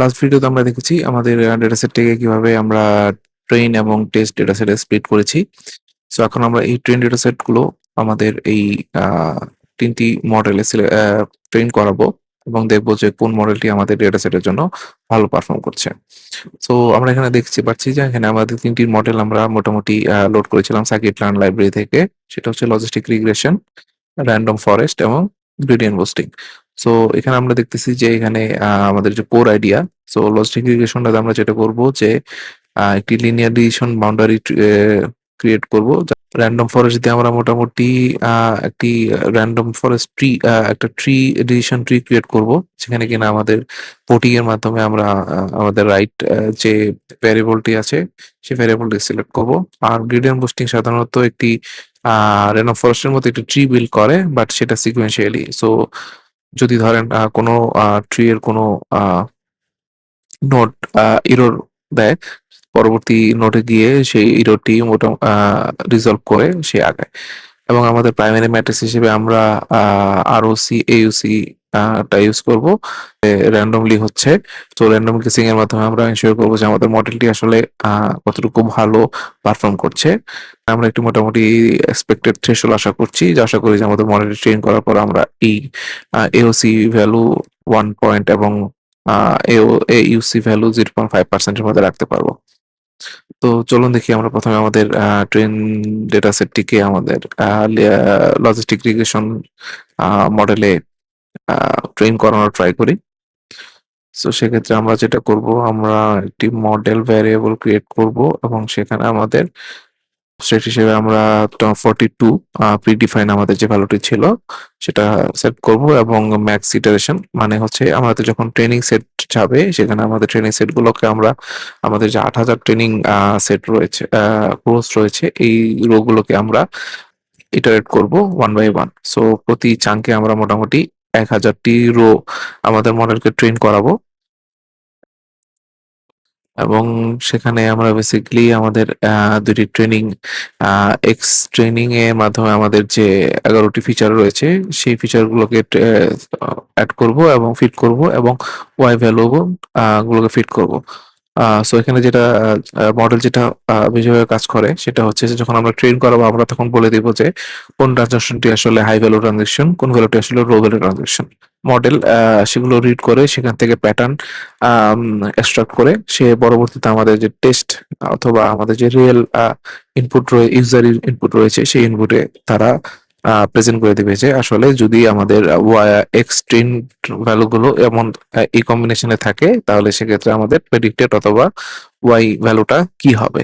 Last ভিডিওতে আমরা দেখেছি আমাদের ডেটাসেটটাকে কিভাবে আমরা ট্রেন এবং টেস্ট ডেটাসেটে স্প্লিট করেছি। সো এখন আমরা এই ট্রেন ডেটাসেট গুলো আমাদের এই তিনটি মডেলে ট্রেন করাবো এবং দেখবো যে কোন মডেলটি আমাদের ডেটাসেটের জন্য ভালো পারফর্ম করছে। সো আমরা এখানে দেখতে পাচ্ছি যে এখানে আমাদের তিনটি মডেল আমরা মোটামুটি লোড করেছিলাম scikit-learn লাইব্রেরি থেকে। সেটা হচ্ছে লজিস্টিক রিগ্রেশন, র্যান্ডম ফরেস্ট এবং গ্রেডিয়েন্ট বুস্টিং। সো এখানে আমরা দেখতেছি যে এখানে আমাদের যে কোর আইডিয়া, সো লজিস্টিক রিগ্রেশনটাতে আমরা যেটা করব যে একটি লিনিয়ার ডিসিশন বাউন্ডারি ক্রিয়েট করব। র্যান্ডম ফরেস্ট দিয়ে আমরা মোটামুটি একটি র্যান্ডম ফরেস্ট ট্রি, একটা ট্রি ডিসিশন ট্রি ক্রিয়েট করব, যেখানে কিনা আমাদের ভোটিং এর মাধ্যমে আমরা আমাদের রাইট যে ভ্যারিয়েবলটি আছে সেই ভ্যারিয়েবলটি সিলেক্ট করব। আর গ্রেডিয়েন্ট বুস্টিং সাধারণত একটি র্যান্ডম ফরেস্টের মতো একটি ট্রি বিল্ড করে, বাট সেটা সিকোয়েন্সিয়ালি। সো যদি ধরেন কোনো ট্রি এর কোনো নোট এরর দেয়, পরবর্তী নোটে গিয়ে সেই এররটি রিজলভ করে সে আগায়। এবং আমাদের প্রাইমারি ম্যাট্রিক্স হিসেবে আমরা আরওসি এউসি টা ইউজ করব, র্যান্ডমলি হচ্ছে। তো র্যান্ডম কেসিং এর মাধ্যমে আমরা এনশিওর করবো যে আমাদের মডেলটি আসলে কতটুকু ভালো পারফর্ম করছে। আমরা একটু মোটামুটি এক্সপেক্টেড থ্রেশহোল্ড আশা করছি, যে আশা করি যে আমাদের মডেলটি ট্রেন করার পর আমরা এই এওসি ভ্যালু 1 পয়েন্ট এবং এইউসি ভ্যালু 0.5% এর মধ্যে রাখতে পারবো। তো চলুন দেখি আমরা প্রথমে আমাদের ট্রেন ডেটা সেটটিকে আমাদের লজিস্টিক রিগ্রেশন মডেলে ট্রেন করানোর ট্রাই করি। সো সেক্ষেত্রে আমরা যেটা করব, আমরা একটি মডেল ভ্যারিয়েবল ক্রিয়েট করব এবং সেখানে আমাদের সেট হিসেবে আমরা 42 প্রিডিফাইন আমাদের যে ভ্যালুটি ছিল সেটা সেট করব। এবং ম্যাক্স ইটারেশন মানে হচ্ছে আমাদের যখন ট্রেনিং সেট যাবে, সেখানে আমাদের ট্রেনিং সেট গুলোকে আমরা আমাদের যে 8,000 ট্রেনিং সেট রয়েছে, কোর্স রয়েছে, এই রো গুলোকে আমরা ইটারেট করব ওয়ান বাই ওয়ান। সো প্রতি চাঙ্কে আমরা মোটামুটি 1,000টি রো আমাদের মডেলকে ট্রেন করাবো। এবং সেখানে আমরা বেসিক্যালি আমাদের দুটি ট্রেনিং, এক্স ট্রেনিং এর মাধ্যমে আমাদের যে 11টি ফিচার রয়েছে সেই ফিচারগুলোকে অ্যাড করব এবং ফিট করব, এবং ওয়াই ভ্যালু গুলোকে ফিট করব। সো এখানে যেটা মডেল যেটা বেশিরভাগ কাজ করে সেটা হচ্ছে যে যখন আমরা ট্রেন করাবো আমরা তখন বলে দিব যে কোন ট্রানজাকশনটি আসলে হাই ভ্যালু ট্রানজাকশন, কোন ভ্যালুটি আসলে লো ভ্যালু ট্রানজাকশন। মডেল সেগুলো রিড করে সেখান থেকে প্যাটার্ন এক্সট্রাক্ট করে সে পরবর্তীতে আমাদের যে টেস্ট অথবা আমাদের যে রিয়েল ইনপুট ইউজার ইনপুট রয়েছে সেই ইনপুটে তারা প্রেজেন্ট করে দিবে যে আসলে যদি আমাদের এক্স ট্রেন ভ্যালুগুলো এমন এই কম্বিনেশনে থাকে তাহলে সেক্ষেত্রে আমাদের প্রেডিক্টেড অথবা ওয়াই ভ্যালুটা কি হবে।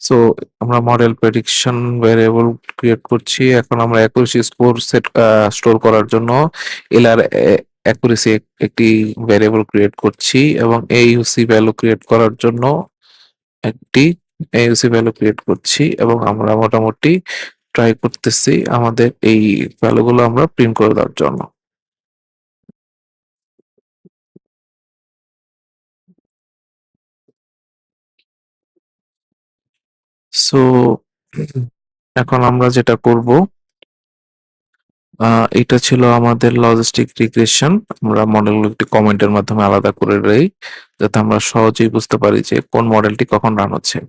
সো আমরা মডেল প্রেডিকশন ভেরিয়েবল ক্রিয়েট করছি। এখন আমরা অ্যাকুরেসি স্কোর সেট স্টোর করার জন্য এলআর অ্যাকুরেসি একটি ভেরিয়েবল ক্রিয়েট করছি, এবং এইউসি ভ্যালু ক্রিয়েট করার জন্য একটি এইউসি ভ্যালু ক্রিয়েট করছি, এবং আমরা মোটামুটি ট্রাই করতেছি আমাদের এই ভ্যালুগুলো আমরা প্রিন্ট করে দেওয়ার জন্য। সো এখন আমরা যেটা করব, এটা ছিল আমাদের লজিস্টিক রিগ্রেশন। আমরা মডেলগুলো একটি কমেন্টের মাধ্যমে আলাদা করে দেই, যাতে আমরা সহজেই বুঝতে পারি যে কোন মডেলটি কখন রান হচ্ছে।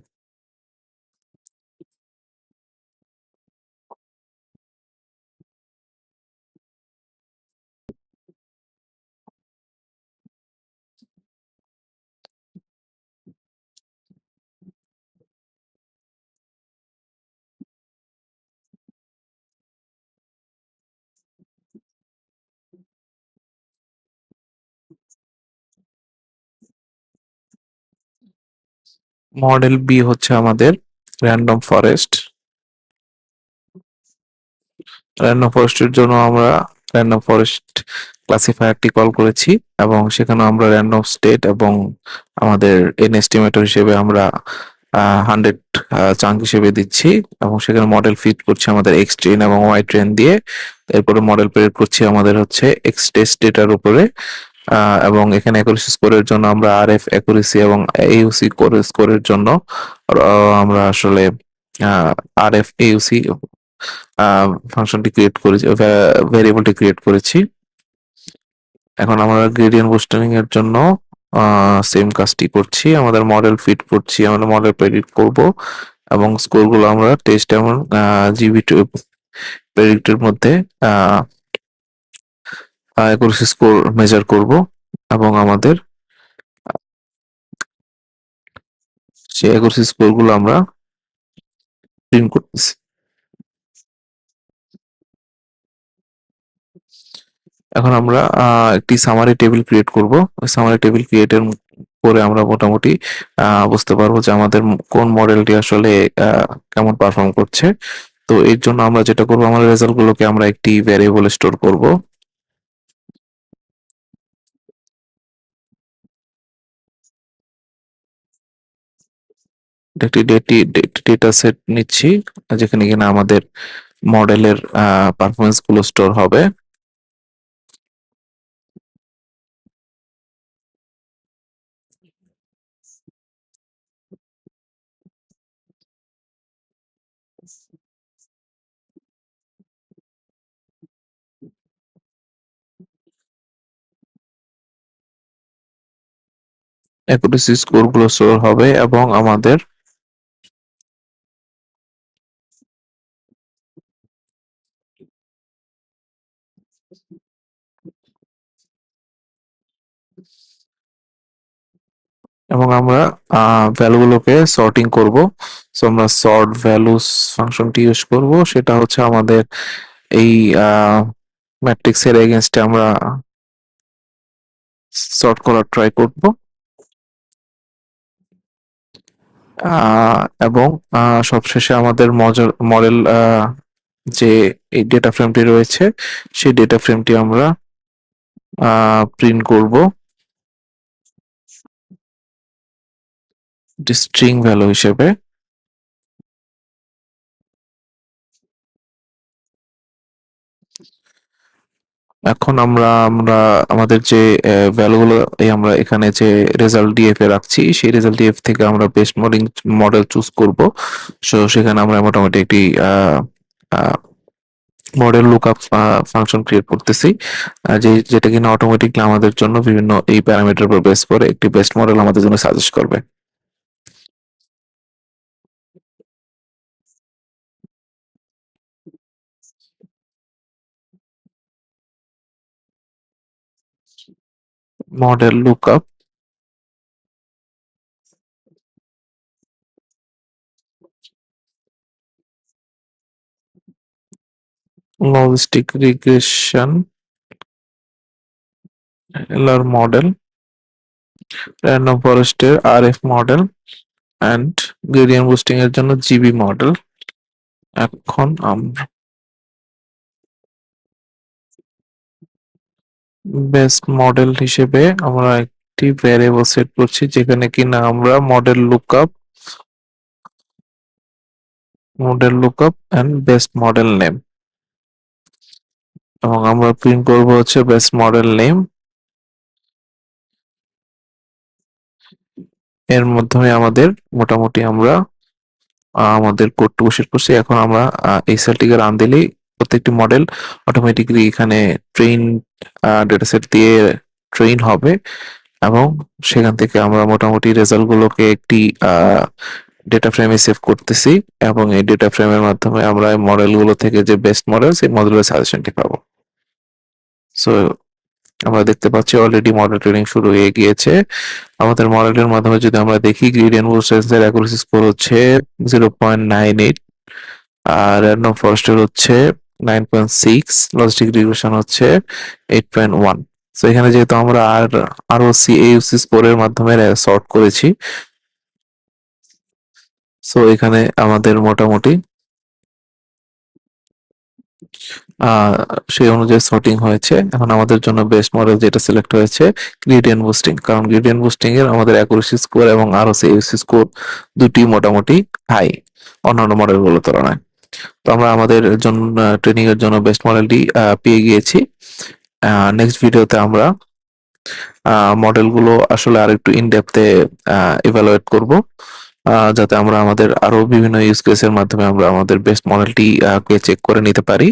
মডেল বি হচ্ছে আমাদের র্যান্ডম ফরেস্ট। র্যান্ডম ফরেস্টের জন্য আমরা র্যান্ডম ফরেস্ট ক্লাসিফায়ারটি কল করেছি, এবং সেখানে আমরা র্যান্ডম স্টেট এবং আমাদের এন এস্টিমেটর হিসেবে আমরা 100 চাঙ্ক হিসেবে দিচ্ছি, এবং সেখানে মডেল ফিট করছি আমাদের এক্স ট্রেন এবং ওয়াই ট্রেন দিয়ে। এরপরে মডেল প্রেরণ করছি আমাদের হচ্ছে এক্স টেস্ট ডেটার উপরে। এবং এখানে অ্যাকুরেসি স্কোরের জন্য আমরা আরএফ অ্যাকুরেসি এবং এইউসি স্কোরের জন্য আমরা আসলে আরএফ এউসি ফাংশনটি ক্রিয়েট করেছি, ভ্যারিয়েবলটি ক্রিয়েট করেছি। এখন আমরা গ্রেডিয়েন্ট বুস্টারিং এর জন্য সেম কাজটি করছি, আমাদের মডেল ফিট করছি, আমাদের মডেল প্রেডিক্ট করব এবং স্কোরগুলো আমরা টেস্ট এবং জিবি প্রেডিক্টের মধ্যে অ্যাকুরেসি স্কোর মেজার করব এবং আমাদের সেই অ্যাকুরেসি স্কোরগুলো আমরা প্রিন্ট করতেছি। এখন আমরা একটি সামারি টেবিল ক্রিয়েট করব। সামারি টেবিল ক্রিয়েটের করে আমরা মোটামুটি বুঝতে পারবো যে আমাদের কোন মডেলটি আসলে কেমন পারফর্ম করছে। তো এর জন্য আমরা যেটা করবো, আমাদের রেজাল্ট গুলোকে আমরা একটি ভ্যারিয়েবলে স্টোর করব। একটি ডেটা সেট নিচ্ছি যেখানে কিনা আমাদের মডেলের পারফরমেন্স গুলো স্টোর হবে। অ্যাকুরেসি স্কোর গুলো স্টোর হবে এবং আমাদের আমরা ভ্যালু গুলোকে সর্টিং করব। সো আমরা সর্ট ভ্যালুস ফাংশনটি ইউজ করব, সেটা হচ্ছে আমাদের এই ম্যাট্রিক্স এর এগেইনস্টে আমরা সর্ট করার ট্রাই করব। এবং সবশেষে আমাদের মডেল যে এই ডেটা ফ্রেমটি রয়েছে সেই ডেটা ফ্রেমটি আমরা প্রিন্ট করব স্ট্রিং ভ্যালু হিসেবে। এখন আমরা আমরা আমাদের যে ভ্যালুগুলো আমরা এখানে যে রেজাল্ট ডিএফ এ রাখছি, সেই রেজাল্ট ডিএফ থেকে আমরা বেস্ট মডেল চুজ করব। সো সেখানে আমরা মোটামুটি একটি মডেল লুকআপ ফাংশন ক্রিয়েট করতেছি, যেটা কিনা অটোমেটিকলি আমাদের জন্য বিভিন্ন এই প্যারামিটার উপর বেস করে একটি বেস্ট মডেল আমাদের জন্য সাজেস্ট করবে। Model lookup logistic regression LR model, random ফরেস্টের RF model and gradient boosting এর জন্য জিবি মডেল। এখন আমরা বেস্ট মডেল হিসেবে আমরা একটি ভ্যারিয়েবল সেট করছি যেখানে কিনা আমরা model lookup and best model name, এবং আমরা প্রিন্ট করব হচ্ছে বেস্ট মডেল নেম। এর মাধ্যমে আমাদের মোটামুটি আমরা আমাদের কোডটুকু শেষ করছি। এখন আমরা এই সেলটিকে রান দিলেই প্রত্যেকটি মডেল অটোমেটিক্যালি এখানে ট্রেন ডেটা সেট দিয়ে ট্রেন হবে এবং সেখান থেকে আমরা মোটামুটি রেজাল্ট গুলোকে একটি ডেটা ফ্রেমে সেভ করতেছি এবং এই ডেটা ফ্রেমের মাধ্যমে আমরা মডেলগুলো থেকে যে বেস্ট মডেল সেই মডেলের সাজেশনটি পাবো। সো আমরা দেখতে পাচ্ছি অলরেডি মডেল ট্রেনিং শুরু হয়ে গিয়েছে। আমাদের মডেলের মাধ্যমে যদি আমরা দেখি, গ্রেডিয়েন্ট বুস্টার এর অ্যাকুরেসি স্কোর হচ্ছে 0.98, আর র্যান্ডম ফরেস্টের হচ্ছে 9.6, লজিস্টিক রিগ্রেশন হচ্ছে 8.1। সো এখানে যেহেতু আমরা আরওসি এউসি স্কোরের মাধ্যমে সর্ট করেছি, সো এখানে আমাদের মোটামুটি আহ সেই অনুযায়ী সর্টিং হয়েছে। এখন আমাদের জন্য বেস্ট মডেল যেটা সিলেক্ট হয়েছে গ্রেডিয়েন্ট বুস্টিং, কারণ গ্রেডিয়েন্ট বুস্টিং এর আমাদের অ্যাকুরেসি স্কোর এবং আরওসি এউসি স্কোর দুটি মোটামুটি হাই অন্যান্য মডেলগুলোর তুলনায়। তো আমরা আমাদের জন্য ট্রেনিং এর জন্য বেস্ট মডেলটি পেয়ে গিয়েছি। নেক্সট ভিডিওতে আমরা মডেলগুলো আসলে আরেকটু ইন ডেপথে ইভালুয়েট করব যাতে আমরা আমাদের আরো বিভিন্ন ইউজ কেসের মাধ্যমে আমরা আমাদের বেস্ট মডেলটি কে চেক করে নিতে পারি।